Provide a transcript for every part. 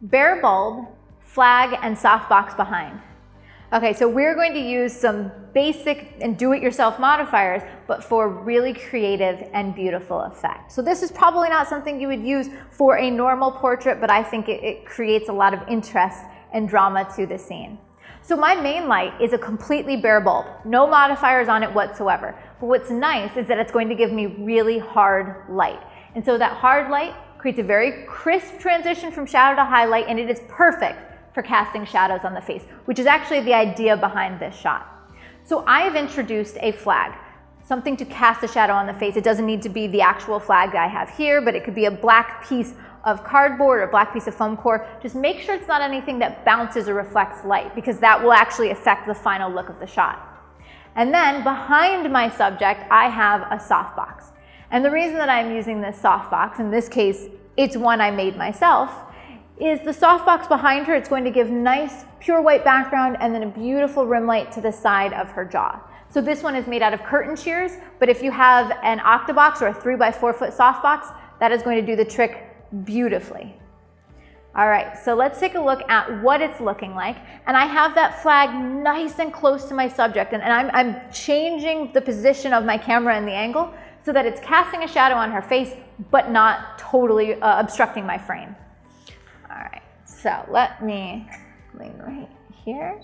bare bulb, flag, and softbox behind. Okay, so we're going to use some basic and do-it-yourself modifiers, but for really creative and beautiful effect. So this is probably not something you would use for a normal portrait, but I think it creates a lot of interest and drama to the scene. So my main light is a completely bare bulb, no modifiers on it whatsoever. But what's nice is that it's going to give me really hard light. And so that hard light creates a very crisp transition from shadow to highlight, and it is perfect for casting shadows on the face, which is actually the idea behind this shot. So I've introduced a flag, something to cast a shadow on the face. It doesn't need to be the actual flag that I have here, but it could be a black piece of cardboard or a black piece of foam core. Just make sure it's not anything that bounces or reflects light, because that will actually affect the final look of the shot. And then behind my subject, I have a softbox. And the reason that I'm using this softbox, in this case, it's one I made myself, is the softbox behind her. It's going to give nice pure white background and then a beautiful rim light to the side of her jaw. So this one is made out of curtain shears, but if you have an octabox or a 3x4 foot softbox, that is going to do the trick beautifully. All right, so let's take a look at what it's looking like. And I have that flag nice and close to my subject, and I'm changing the position of my camera and the angle so that it's casting a shadow on her face, but not totally obstructing my frame. All right, so let me lean right here.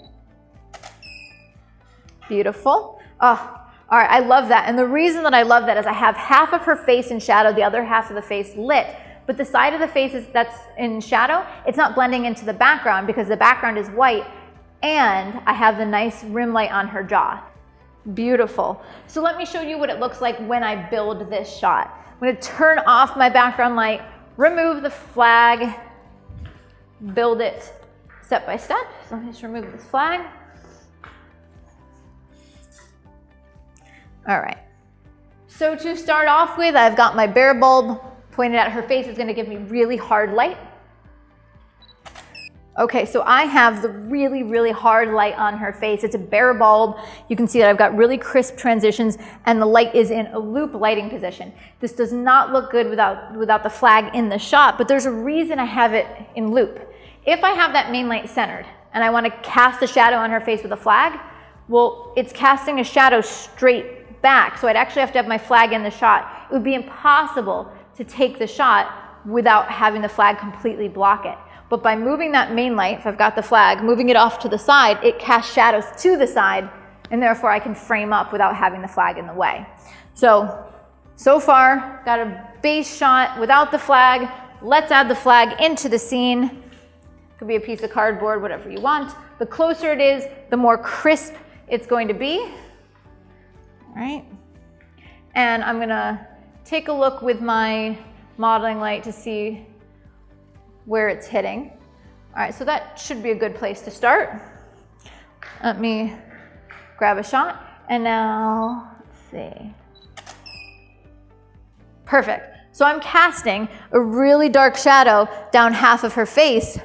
Beautiful. Oh, all right, I love that. And the reason that I love that is I have half of her face in shadow, the other half of the face lit. But the side of the face that's in shadow, it's not blending into the background because the background is white, and I have the nice rim light on her jaw. Beautiful. So let me show you what it looks like when I build this shot. I'm going to turn off my background light, remove the flag, build it step by step. So let me just remove this flag. All right. So to start off with, I've got my bare bulb pointed at her face. It's going to give me really hard light. Okay, so I have the really, really hard light on her face. It's a bare bulb. You can see that I've got really crisp transitions, and the light is in a loop lighting position. This does not look good without the flag in the shot, but there's a reason I have it in loop. If I have that main light centered and I want to cast a shadow on her face with a flag, well, it's casting a shadow straight back, so I'd actually have to have my flag in the shot. It would be impossible to take the shot without having the flag completely block it. But by moving that main light, if I've got the flag, moving it off to the side, it casts shadows to the side, and therefore I can frame up without having the flag in the way. So far, got a base shot without the flag. Let's add the flag into the scene. Could be a piece of cardboard, whatever you want. The closer it is, the more crisp it's going to be. All right. And I'm gonna take a look with my modeling light to see where it's hitting. All right, so that should be a good place to start. Let me grab a shot, and now, let's see. Perfect. So I'm casting a really dark shadow down half of her face.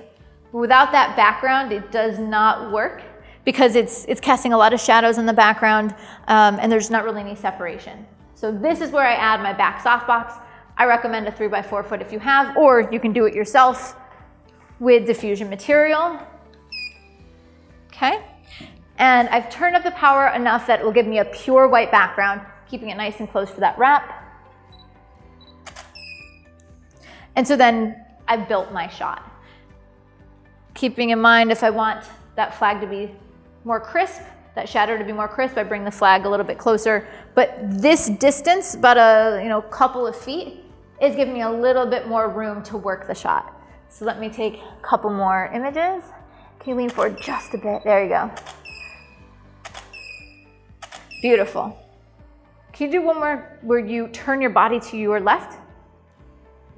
Without that background, it does not work because it's casting a lot of shadows in the background, and there's not really any separation. So this is where I add my back softbox. I recommend a 3x4 foot if you have, or you can do it yourself with diffusion material. Okay, and I've turned up the power enough that it will give me a pure white background, keeping it nice and close for that wrap. And so then I've built my shot. Keeping in mind, if I want that flag to be more crisp, that shadow to be more crisp, I bring the flag a little bit closer. But this distance, about a couple of feet, is giving me a little bit more room to work the shot. So let me take a couple more images. Can you lean forward just a bit? There you go. Beautiful. Can you do one more where you turn your body to your left?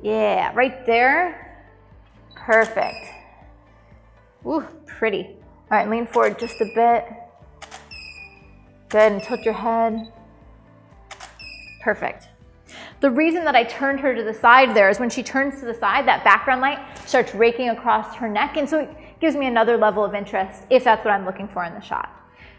Yeah, right there. Perfect. Ooh, pretty. All right, lean forward just a bit. Good, and tilt your head. Perfect. The reason that I turned her to the side there is when she turns to the side, that background light starts raking across her neck, and so it gives me another level of interest if that's what I'm looking for in the shot.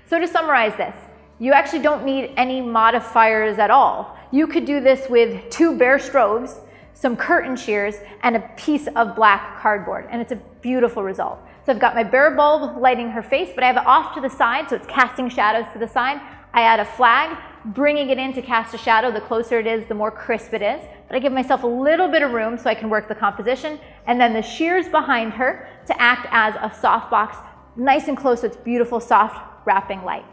So to summarize this, you actually don't need any modifiers at all. You could do this with 2 bare strobes. some curtain shears, and a piece of black cardboard, and it's a beautiful result. So I've got my bare bulb lighting her face, but I have it off to the side, so it's casting shadows to the side. I add a flag, bringing it in to cast a shadow. The closer it is, the more crisp it is. But I give myself a little bit of room so I can work the composition. And then the shears behind her to act as a softbox, nice and close, so it's beautiful, soft wrapping light.